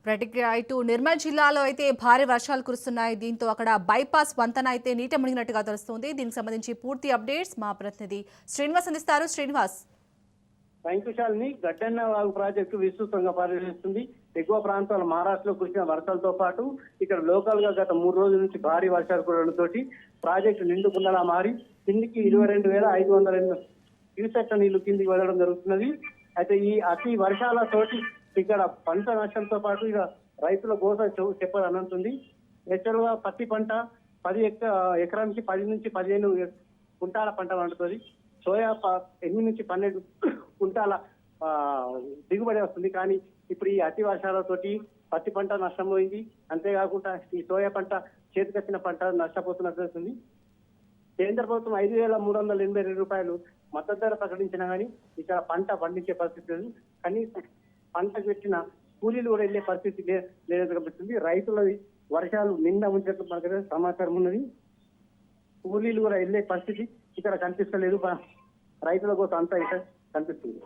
ఇటు నిర్మల్ జిల్లాలో అయితే భారీ వర్షాలు కురుస్తున్నాయి. దీంతో అక్కడ బైపాస్ వంతెన అయితే నీట మునిగినట్టుగా తెలుస్తుంది. దీనికి సంబంధించి పూర్తి అప్డేట్స్ మా ప్రతినిధి శ్రీనివాస్ అందిస్తారు. శ్రీనివాస్. శాలిని గడ్డన్న వాగు ప్రాజెక్టు విస్తృతంగా పరిశీలిస్తుంది. ఎగువ ప్రాంతాల మహారాష్ట్రలో కురిసిన వర్షాలతో పాటు ఇక్కడ లోకల్ గా గత 3 రోజుల నుంచి భారీ వర్షాలు కురవడంతో ప్రాజెక్టు నిండుకుండలా మారి కిందికి 22,500 క్యూసెక్ల నీళ్లు కిందికి వెళ్ళడం జరుగుతున్నది. అయితే ఈ అతి వర్షాలతోటి ఇక్కడ పంట నష్టంతో పాటు ఇక రైతుల కోసం చెప్పదనంటుంది. యాక్చువల్గా పత్తి పంట 10 ఎకరానికి 10 నుంచి 15 కుంటాల పంట పండుతుంది. సోయా 8 నుంచి 12 కుంటాల దిగుబడి వస్తుంది. కానీ ఇప్పుడు ఈ అతి వర్షాలతోటి పత్తి పంట నష్టపోయింది. అంతేకాకుండా ఈ సోయా పంట చేతికొచ్చిన పంట నష్టపోతున్నట్టు వస్తుంది. కేంద్ర ప్రభుత్వం 5,382 రూపాయలు మద్దతు ధర ప్రకటించినా కానీ ఇక్కడ పంట పండించే పరిస్థితి లేదు. కనీసం పంటకు పెట్టిన కూలీలు కూడా వెళ్లే పరిస్థితి లేదని కనిపిస్తుంది. రైతులది వర్షాలు నిండా ఉంచినట్లు మనకు సమాచారం ఉన్నది. కూలీలు కూడా వెళ్లే పరిస్థితి ఇక్కడ కనిపిస్తలేదు. రైతుల కోసం అంతా ఇక్కడ కనిపిస్తుంది.